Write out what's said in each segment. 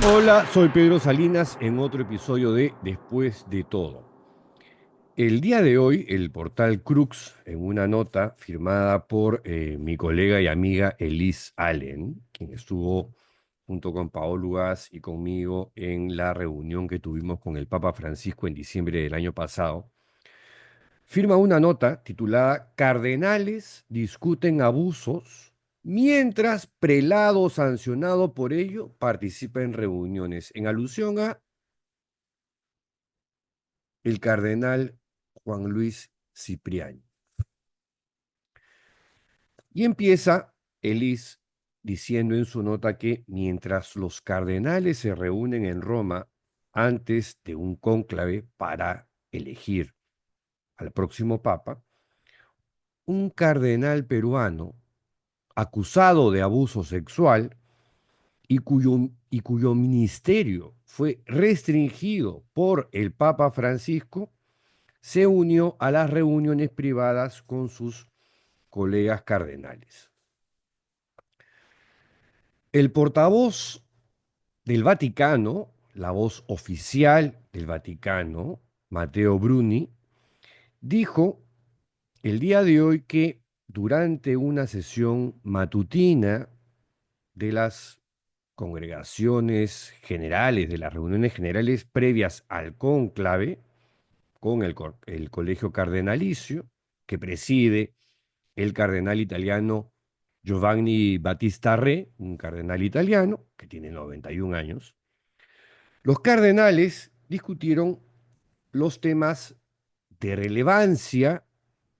Hola, soy Pedro Salinas en otro episodio de Después de todo. El día de hoy, el portal Crux, en una nota firmada por mi colega y amiga Elise Allen, quien estuvo junto con Paolo Gas y conmigo en la reunión que tuvimos con el Papa Francisco en diciembre del año pasado, firma una nota titulada Cardenales discuten abusos mientras prelado sancionado por ello participa en reuniones, en alusión a el cardenal Juan Luis Cipriani. Y empieza Elis diciendo en su nota que mientras los cardenales se reúnen en Roma antes de un cónclave para elegir al próximo papa, un cardenal peruano acusado de abuso sexual y cuyo ministerio fue restringido por el Papa Francisco, se unió a las reuniones privadas con sus colegas cardenales. El portavoz del Vaticano, la voz oficial del Vaticano, Matteo Bruni, dijo el día de hoy que durante una sesión matutina de las congregaciones generales, de las reuniones generales previas al cónclave, con el Colegio Cardenalicio, que preside el cardenal italiano Giovanni Battista Re, un cardenal italiano que tiene 91 años, los cardenales discutieron los temas de relevancia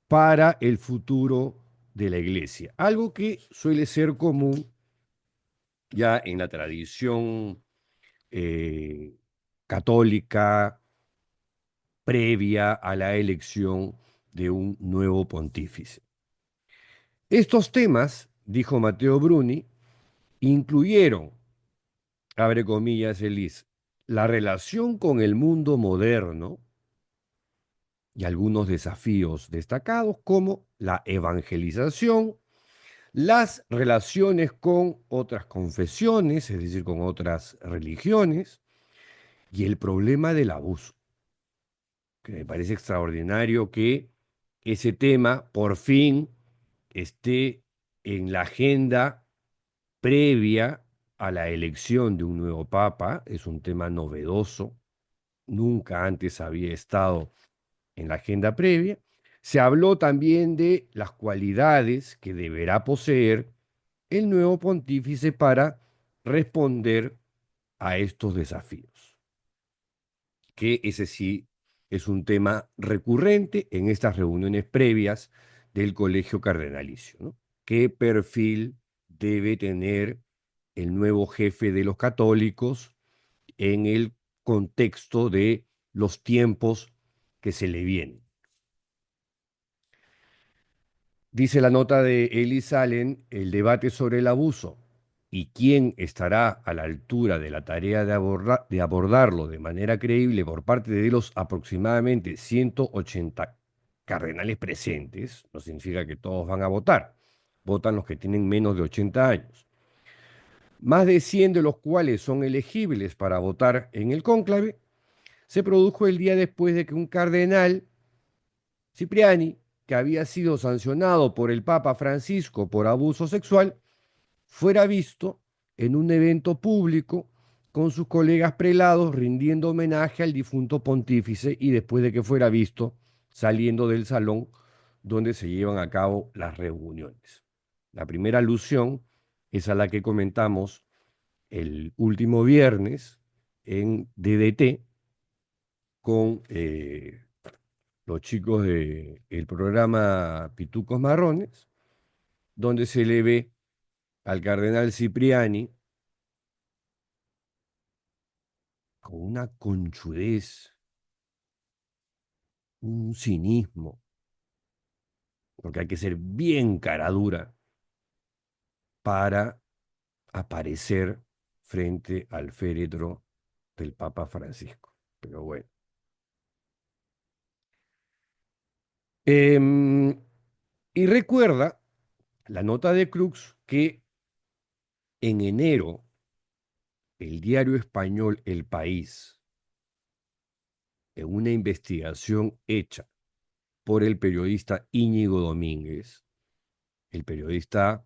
para el futuro de la Iglesia, algo que suele ser común ya en la tradición eh, católica previa a la elección de un nuevo pontífice. Estos temas, dijo Matteo Bruni, incluyeron, abre comillas, Elis, la relación con el mundo moderno y algunos desafíos destacados como la evangelización, las relaciones con otras confesiones, es decir, con otras religiones, y el problema del abuso, que me parece extraordinario que ese tema por fin esté en la agenda previa a la elección de un nuevo papa. Es un tema novedoso, nunca antes había estado en la agenda previa. Se habló también de las cualidades que deberá poseer el nuevo pontífice para responder a estos desafíos, que ese sí es un tema recurrente en estas reuniones previas del Colegio Cardenalicio, ¿no? ¿Qué perfil debe tener el nuevo jefe de los católicos en el contexto de los tiempos que se le vienen? Dice la nota de Eli Salen, el debate sobre el abuso y quién estará a la altura de la tarea de abordarlo de manera creíble por parte de los aproximadamente 180 cardenales presentes, no significa que todos van a votar, votan los que tienen menos de 80 años, más de 100 de los cuales son elegibles para votar en el cónclave, se produjo el día después de que un cardenal, Cipriani, que había sido sancionado por el Papa Francisco por abuso sexual, fuera visto en un evento público con sus colegas prelados rindiendo homenaje al difunto pontífice y después de que fuera visto saliendo del salón donde se llevan a cabo las reuniones. La primera alusión es a la que comentamos el último viernes en DDT con los chicos del programa Pitucos Marrones, donde se le ve al cardenal Cipriani con una conchudez, un cinismo, porque hay que ser bien caradura para aparecer frente al féretro del Papa Francisco. Pero bueno. Y recuerda la nota de Crux que en enero el diario español El País, en una investigación hecha por el periodista Íñigo Domínguez, el periodista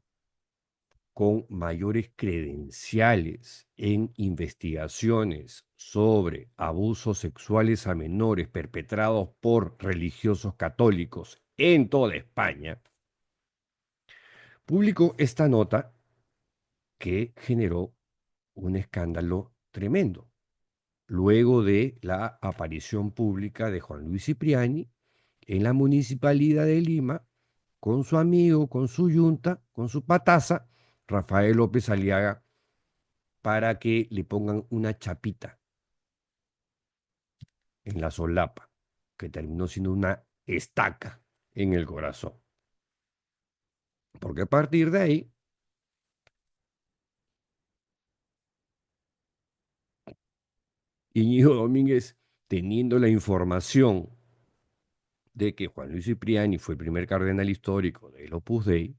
con mayores credenciales en investigaciones sobre abusos sexuales a menores perpetrados por religiosos católicos en toda España, publicó esta nota que generó un escándalo tremendo, luego de la aparición pública de Juan Luis Cipriani en la Municipalidad de Lima, con su amigo, con su yunta, con su pataza, Rafael López Aliaga, para que le pongan una chapita en la solapa, que terminó siendo una estaca en el corazón. Porque a partir de ahí, Íñigo Domínguez, teniendo la información de que Juan Luis Cipriani fue el primer cardenal histórico del Opus Dei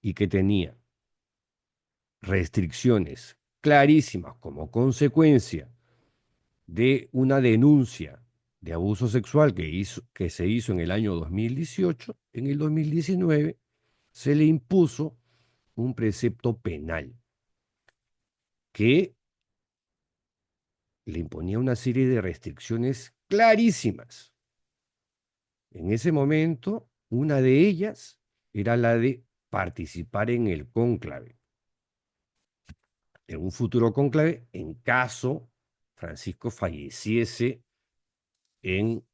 y que tenía restricciones clarísimas como consecuencia de una denuncia de abuso sexual que se hizo en el año 2018, en el 2019 se le impuso un precepto penal que le imponía una serie de restricciones clarísimas. En ese momento, una de ellas era la de participar en el cónclave, en un futuro cónclave, en caso Francisco falleciese en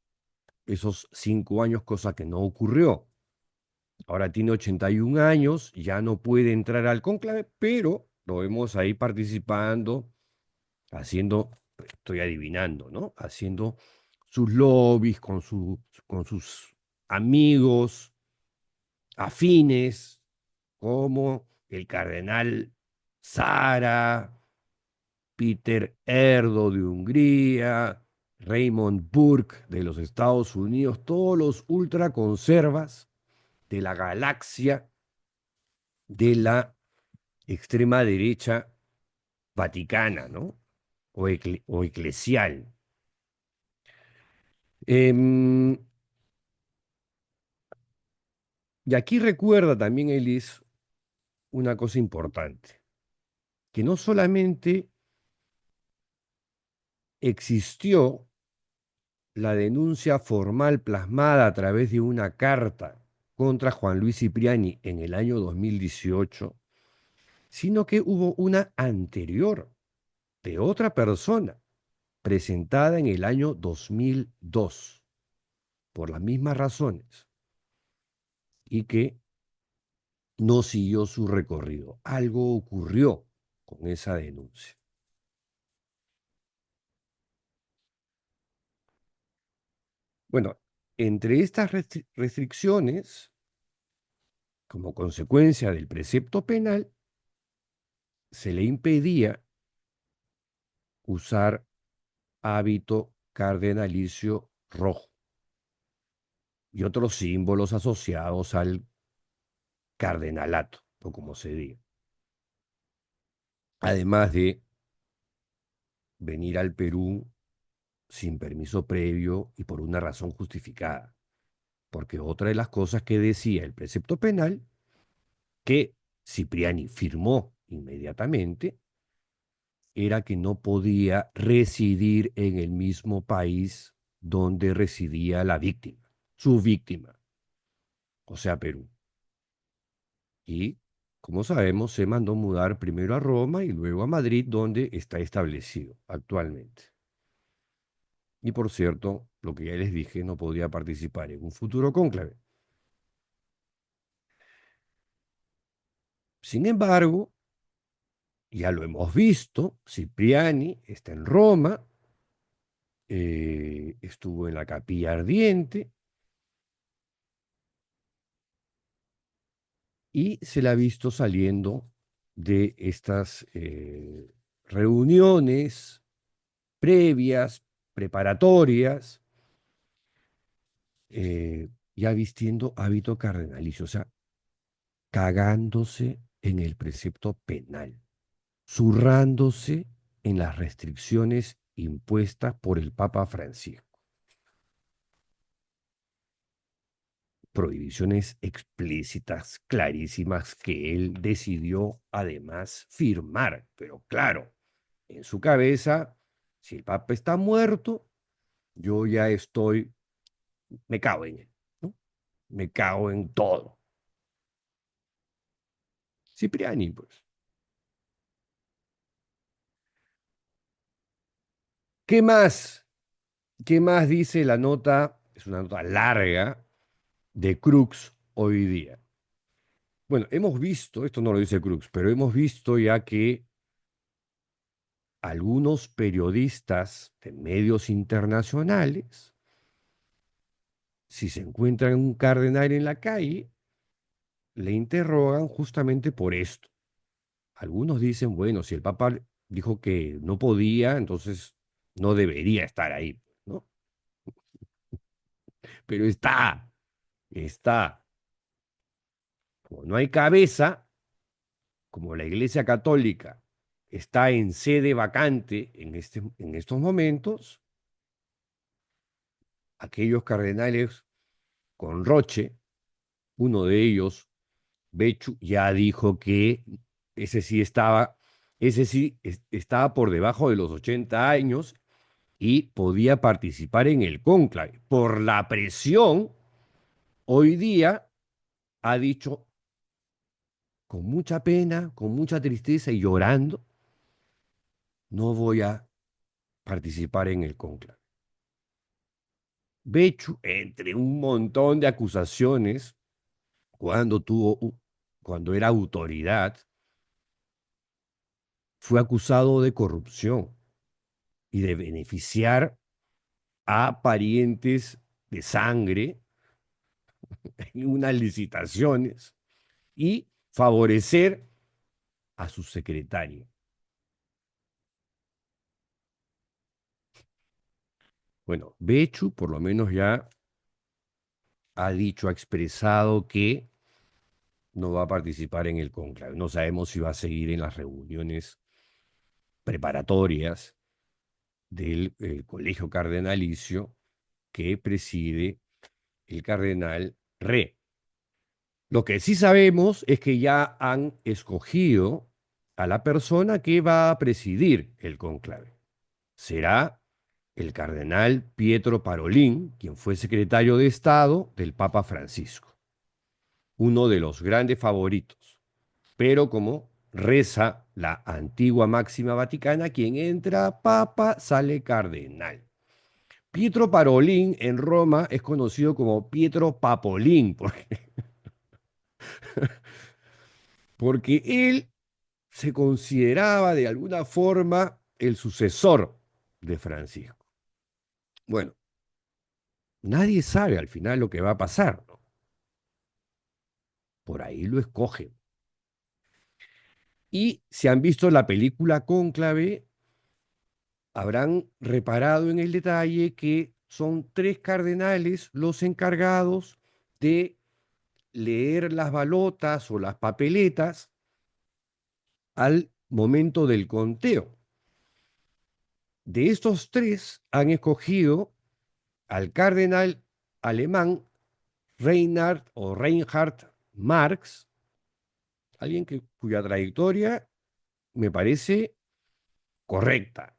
esos 5 años, cosa que no ocurrió. Ahora tiene 81 años, ya no puede entrar al cónclave, pero lo vemos ahí participando, haciendo, estoy adivinando, ¿no? Haciendo sus lobbies con sus amigos afines, como el cardenal Sara, Peter Erdo de Hungría, Raymond Burke de los Estados Unidos, todos los ultraconservas de la galaxia de la extrema derecha vaticana, ¿no? O eclesial. Em, y aquí recuerda también, Elis, una cosa importante, que no solamente existió la denuncia formal plasmada a través de una carta contra Juan Luis Cipriani en el año 2018, sino que hubo una anterior de otra persona presentada en el año 2002 por las mismas razones y que no siguió su recorrido. Algo ocurrió con esa denuncia. Bueno, entre estas restricciones, como consecuencia del precepto penal, se le impedía usar hábito cardenalicio rojo y otros símbolos asociados al cardenalato, o como se diga. Además de venir al Perú sin permiso previo y por una razón justificada. Porque otra de las cosas que decía el precepto penal, que Cipriani firmó inmediatamente, era que no podía residir en el mismo país donde residía la víctima, su víctima, o sea, Perú. Y, como sabemos, se mandó mudar primero a Roma y luego a Madrid, donde está establecido actualmente. Y por cierto, lo que ya les dije, no podía participar en un futuro cónclave. Sin embargo, ya lo hemos visto, Cipriani está en Roma, estuvo en la Capilla Ardiente y se la ha visto saliendo de estas reuniones previas, preparatorias, ya vistiendo hábito cardenalicio, o sea, cagándose en el precepto penal, zurrándose en las restricciones impuestas por el Papa Francisco. Prohibiciones explícitas, clarísimas, que él decidió además firmar. Pero claro, en su cabeza, si el Papa está muerto, yo ya estoy, me cago en él, ¿no? Me cago en todo. Cipriani, pues. ¿Qué más? ¿Qué más dice la nota? Es una nota larga de Crux hoy día. Bueno, hemos visto, esto no lo dice Crux, pero hemos visto ya que algunos periodistas de medios internacionales, si se encuentran un cardenal en la calle, le interrogan justamente por esto. Algunos dicen, bueno, si el Papa dijo que no podía, entonces no debería estar ahí, ¿no? Pero está. Como no hay cabeza, como la Iglesia Católica está en sede vacante en estos momentos, aquellos cardenales con Roche, uno de ellos, Bechu, ya dijo que ese sí estaba, estaba por debajo de los 80 años y podía participar en el cónclave. Por la presión, hoy día ha dicho con mucha pena, con mucha tristeza y llorando, no voy a participar en el cónclave. Bechu, entre un montón de acusaciones, cuando cuando era autoridad, fue acusado de corrupción y de beneficiar a parientes de sangre en unas licitaciones y favorecer a su secretario. Bueno, Bechu por lo menos ya ha dicho, ha expresado que no va a participar en el cónclave. No sabemos si va a seguir en las reuniones preparatorias del colegio cardenalicio que preside el cardenal Re. Lo que sí sabemos es que ya han escogido a la persona que va a presidir el cónclave. Será el cardenal Pietro Parolin, quien fue secretario de Estado del Papa Francisco, uno de los grandes favoritos. Pero como reza la antigua máxima vaticana, quien entra papa sale cardenal. Pietro Parolin en Roma es conocido como Pietro Papolín, porque él se consideraba de alguna forma el sucesor de Francisco. Bueno, nadie sabe al final lo que va a pasar, ¿no? Por ahí lo escogen. Y si han visto la película Cónclave, habrán reparado en el detalle que son tres cardenales los encargados de leer las balotas o las papeletas al momento del conteo. De estos tres han escogido al cardenal alemán Reinhard Marx, alguien cuya trayectoria me parece correcta.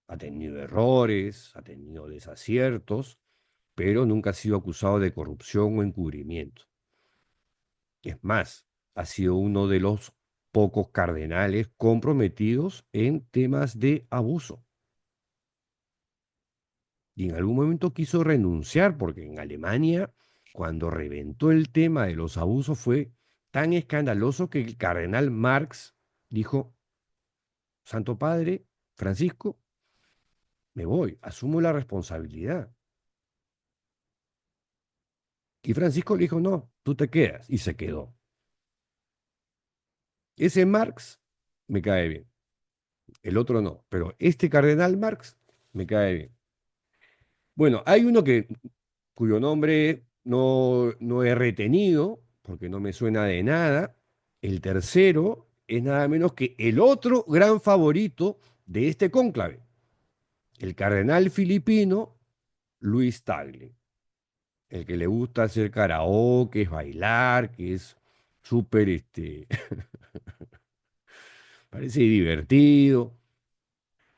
Ha tenido errores, ha tenido desaciertos, pero nunca ha sido acusado de corrupción o encubrimiento. Es más, ha sido uno de los pocos cardenales comprometidos en temas de abuso. Y en algún momento quiso renunciar porque en Alemania, cuando reventó el tema de los abusos, fue tan escandaloso que el cardenal Marx dijo, Santo Padre, Francisco, me voy, asumo la responsabilidad. Y Francisco le dijo, no, tú te quedas. Y se quedó. Ese Marx me cae bien, el otro no, pero este cardenal Marx me cae bien. Bueno, hay uno cuyo nombre no he retenido, porque no me suena de nada. El tercero es nada menos que el otro gran favorito de este cónclave, el cardenal filipino Luis Tagle, el que le gusta hacer karaoke, bailar, que es súper, parece divertido,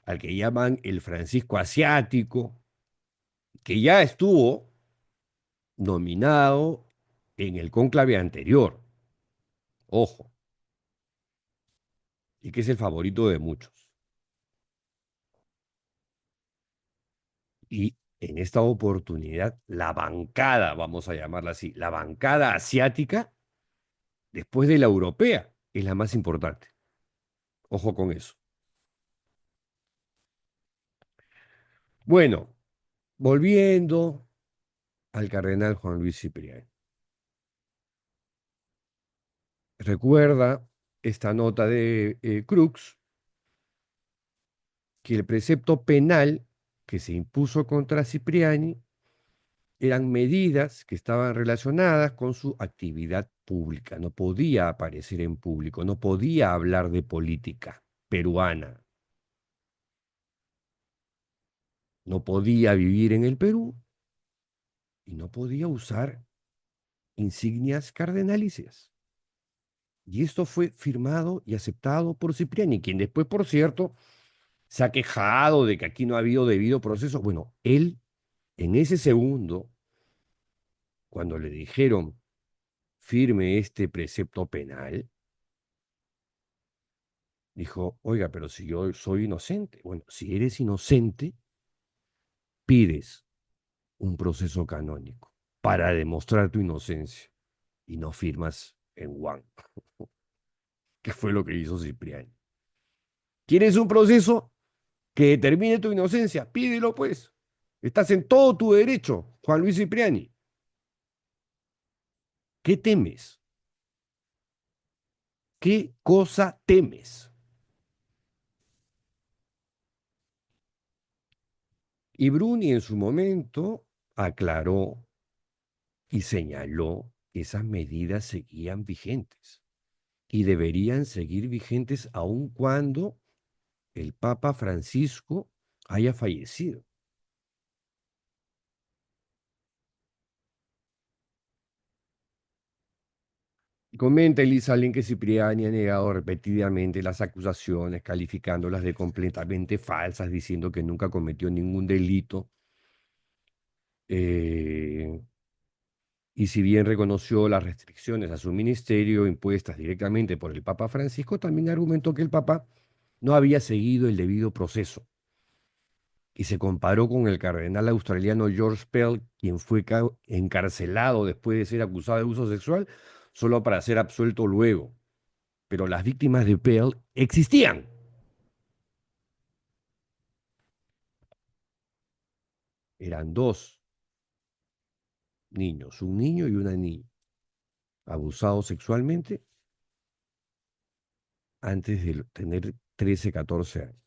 al que llaman el Francisco Asiático, que ya estuvo nominado en el cónclave anterior, ojo, y que es el favorito de muchos. Y en esta oportunidad, la bancada, vamos a llamarla así, la bancada asiática, después de la europea, es la más importante. Ojo con eso. Bueno, volviendo al cardenal Juan Luis Cipriani. Recuerda esta nota de Crux, que el precepto penal que se impuso contra Cipriani eran medidas que estaban relacionadas con su actividad pública. No podía aparecer en público, no podía hablar de política peruana, no podía vivir en el Perú y no podía usar insignias cardenalicias. Y esto fue firmado y aceptado por Cipriani, quien después, por cierto, se ha quejado de que aquí no ha habido debido proceso. Bueno, él en ese segundo, cuando le dijeron firme este precepto penal, dijo, oiga, pero si yo soy inocente. Bueno, si eres inocente, pides un proceso canónico para demostrar tu inocencia y no firmas en Juan, que fue lo que hizo Cipriani. ¿Quieres un proceso que determine tu inocencia? Pídelo pues. Estás en todo tu derecho, Juan Luis Cipriani. ¿Qué temes? ¿Qué cosa temes? Y Bruni en su momento aclaró y señaló que esas medidas seguían vigentes y deberían seguir vigentes aun cuando el Papa Francisco haya fallecido. Comenta Elisa Lin que Cipriani ha negado repetidamente las acusaciones, calificándolas de completamente falsas, diciendo que nunca cometió ningún delito. Eh, y si bien reconoció las restricciones a su ministerio impuestas directamente por el Papa Francisco, también argumentó que el Papa no había seguido el debido proceso y se comparó con el cardenal australiano George Pell, quien fue encarcelado después de ser acusado de abuso sexual, solo para ser absuelto luego. Pero las víctimas de Pell existían. Eran dos niños, un niño y una niña, abusados sexualmente antes de tener 13, 14 años.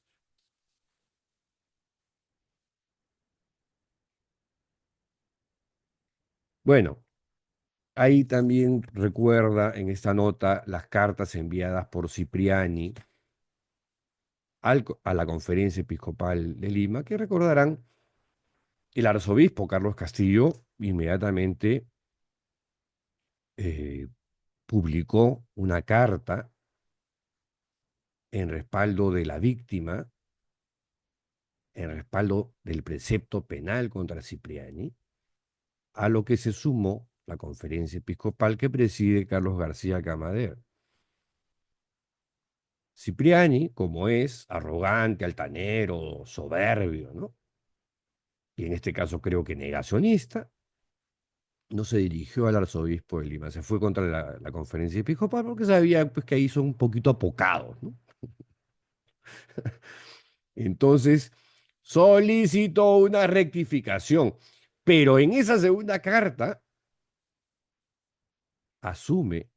Bueno, ahí también recuerda en esta nota las cartas enviadas por Cipriani a la Conferencia Episcopal de Lima, que recordarán el arzobispo Carlos Castillo inmediatamente eh, publicó una carta en respaldo de la víctima, en respaldo del precepto penal contra Cipriani, a lo que se sumó la Conferencia Episcopal que preside Carlos García Camader. Cipriani, como es arrogante, altanero, soberbio, ¿no? Y en este caso creo que negacionista, no se dirigió al arzobispo de Lima, se fue contra la conferencia episcopal porque sabía pues, que ahí son un poquito apocados, ¿no? Entonces, solicitó una rectificación, pero en esa segunda carta asume,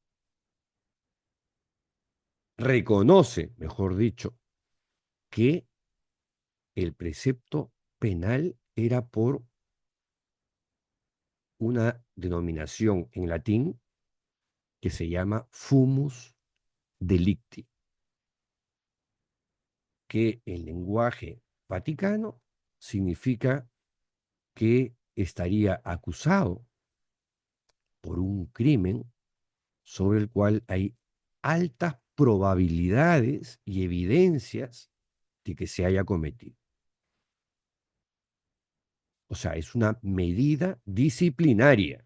reconoce, mejor dicho, que el precepto penal era por una denominación en latín que se llama fumus delicti, que el lenguaje vaticano significa que estaría acusado por un crimen sobre el cual hay altas probabilidades y evidencias de que se haya cometido. O sea, es una medida disciplinaria.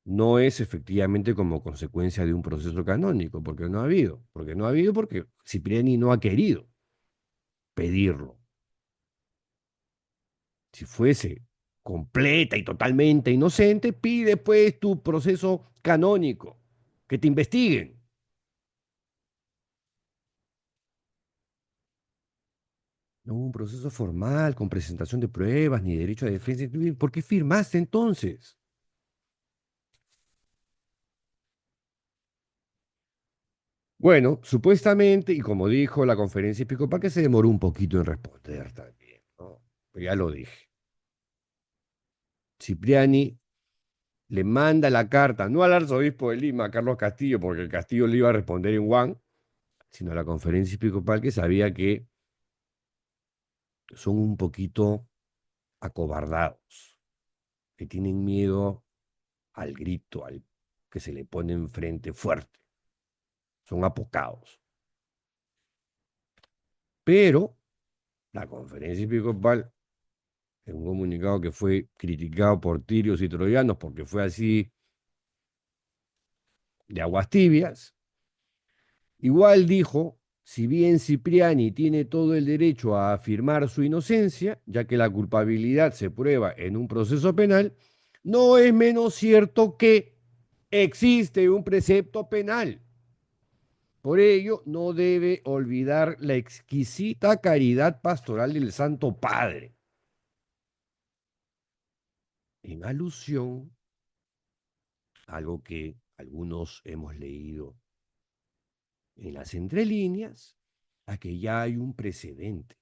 No es efectivamente como consecuencia de un proceso canónico, porque no ha habido. Porque no ha habido porque Cipriani no ha querido pedirlo. Si fuese completa y totalmente inocente, pide pues tu proceso canónico, que te investiguen. No hubo un proceso formal con presentación de pruebas ni derecho a defensa. ¿Por qué firmaste entonces? Bueno, supuestamente, y como dijo la conferencia episcopal, que se demoró un poquito en responder también, ¿no? Pero ya lo dije. Cipriani le manda la carta, no al arzobispo de Lima, a Carlos Castillo, porque el Castillo le iba a responder en Juan, sino a la conferencia episcopal, que sabía que son un poquito acobardados, que tienen miedo al grito, al que se le pone enfrente fuerte. Son apocados. Pero la conferencia episcopal, en un comunicado que fue criticado por tirios y troyanos, porque fue así de aguas tibias, igual dijo, si bien Cipriani tiene todo el derecho a afirmar su inocencia, ya que la culpabilidad se prueba en un proceso penal, no es menos cierto que existe un precepto penal. Por ello, no debe olvidar la exquisita caridad pastoral del Santo Padre, en alusión a algo que algunos hemos leído en las entrelíneas, a que ya hay un precedente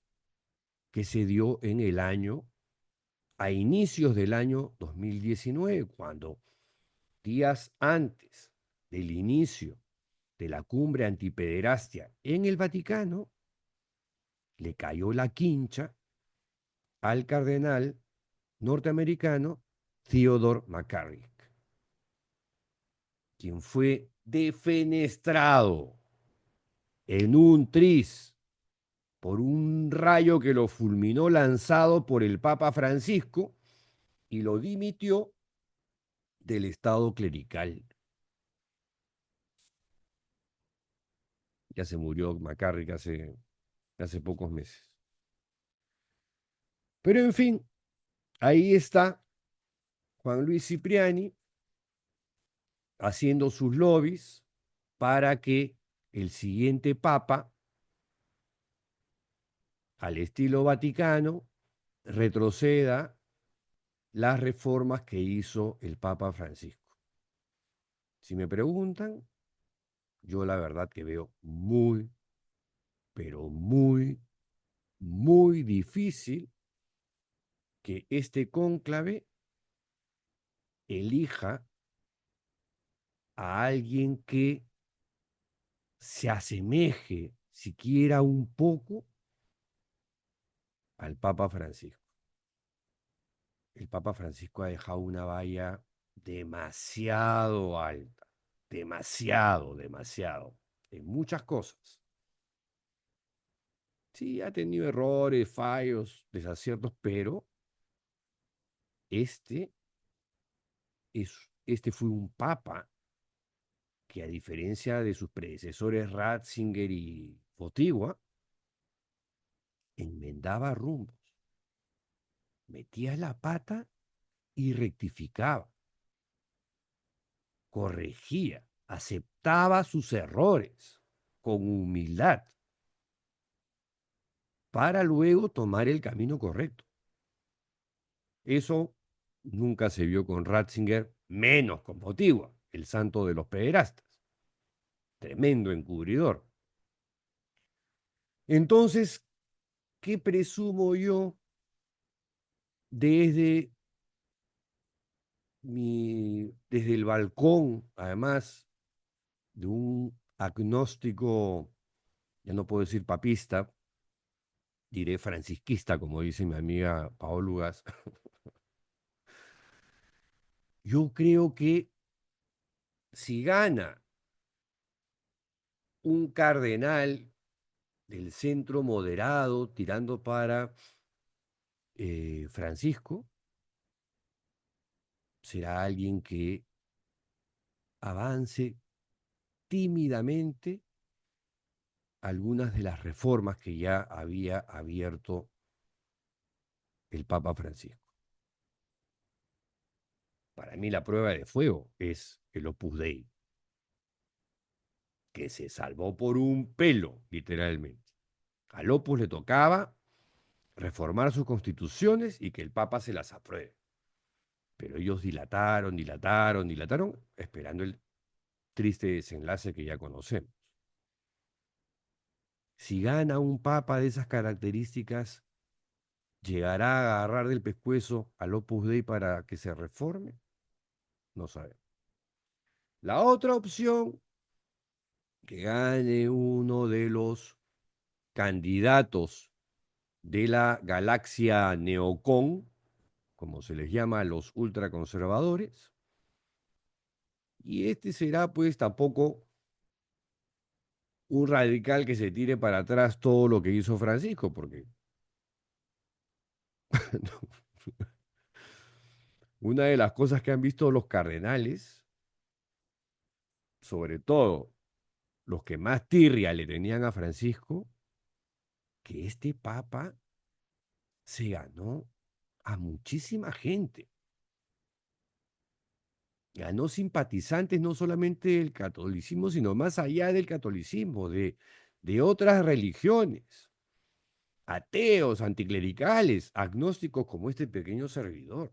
que se dio en el año, a inicios del año 2019, cuando días antes del inicio de la cumbre antipederastia en el Vaticano, le cayó la quincha al cardenal norteamericano Theodore McCarrick, quien fue defenestrado en un tris por un rayo que lo fulminó lanzado por el Papa Francisco y lo dimitió del estado clerical. Ya se murió McCarrick hace pocos meses. Pero en fin, ahí está Juan Luis Cipriani haciendo sus lobbies para que el siguiente papa, al estilo vaticano, retroceda las reformas que hizo el Papa Francisco. Si me preguntan, yo la verdad que veo muy, pero muy, muy difícil que este cónclave elija a alguien que se asemeje siquiera un poco al Papa Francisco. El Papa Francisco ha dejado una valla demasiado alta, demasiado, demasiado, en muchas cosas. Sí, ha tenido errores, fallos, desaciertos, pero este, este fue un papa que, a diferencia de sus predecesores Ratzinger y Fotigua, enmendaba rumbos, metía la pata y rectificaba, corregía, aceptaba sus errores con humildad para luego tomar el camino correcto. Eso nunca se vio con Ratzinger, menos con Fotigua, el santo de los pederastas. Tremendo encubridor. Entonces, ¿qué presumo yo desde desde el balcón, además de un agnóstico ya no puedo decir papista, diré francisquista, como dice mi amiga Paola Lugas. Yo creo que si gana un cardenal del centro moderado tirando para Francisco, será alguien que avance tímidamente algunas de las reformas que ya había abierto el Papa Francisco. Para mí la prueba de fuego es el Opus Dei, que se salvó por un pelo, literalmente. Al Opus le tocaba reformar sus constituciones y que el Papa se las apruebe. Pero ellos dilataron, dilataron, dilataron, esperando el triste desenlace que ya conocemos. Si gana un Papa de esas características, ¿llegará a agarrar del pescuezo al Opus Dei para que se reforme? No sabemos. La otra opción, que gane uno de los candidatos de la galaxia neocon, como se les llama a los ultraconservadores, y este será pues tampoco un radical que se tire para atrás todo lo que hizo Francisco, porque una de las cosas que han visto los cardenales, sobre todo los que más tirria le tenían a Francisco, que este papa se ganó a muchísima gente. Ganó simpatizantes no solamente del catolicismo, sino más allá del catolicismo, de otras religiones, ateos, anticlericales, agnósticos como este pequeño servidor.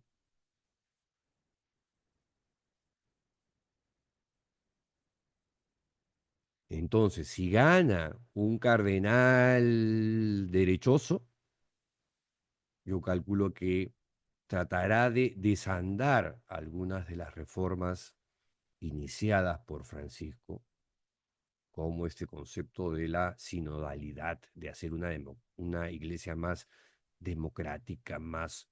Entonces, si gana un cardenal derechoso, yo calculo que tratará de desandar algunas de las reformas iniciadas por Francisco, como este concepto de la sinodalidad, de hacer una iglesia más democrática, más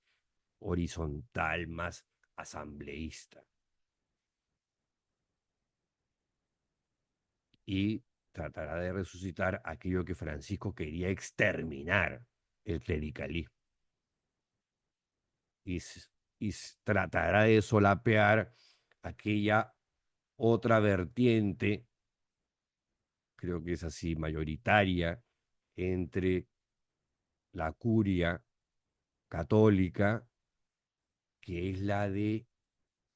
horizontal, más asambleísta. Y tratará de resucitar aquello que Francisco quería exterminar, el clericalismo. Y, y tratará de solapear aquella otra vertiente, creo que es así, mayoritaria, entre la curia católica, que es la de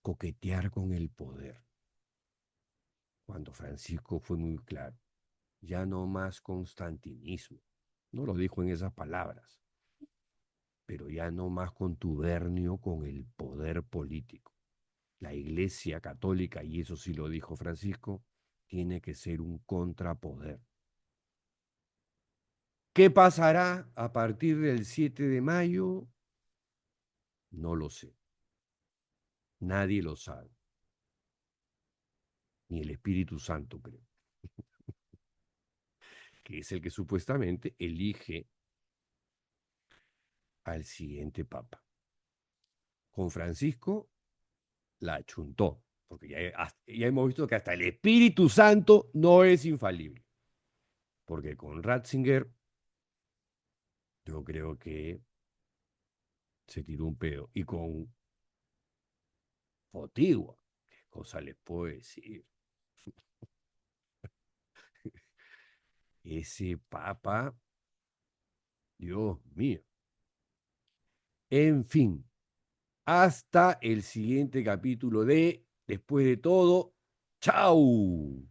coquetear con el poder. Cuando Francisco fue muy claro, ya no más constantinismo. No lo dijo en esas palabras, pero ya no más contubernio con el poder político. La Iglesia Católica, y eso sí lo dijo Francisco, tiene que ser un contrapoder. ¿Qué pasará a partir del 7 de mayo? No lo sé. Nadie lo sabe. Ni el Espíritu Santo, creo, que es el que supuestamente elige al siguiente papa. Con Francisco la achuntó, porque ya hemos visto que hasta el Espíritu Santo no es infalible. Porque con Ratzinger yo creo que se tiró un pedo. Y con Fotigua, ¿qué cosa les puedo decir? Ese papa, Dios mío. En fin, hasta el siguiente capítulo de Después de todo, chau.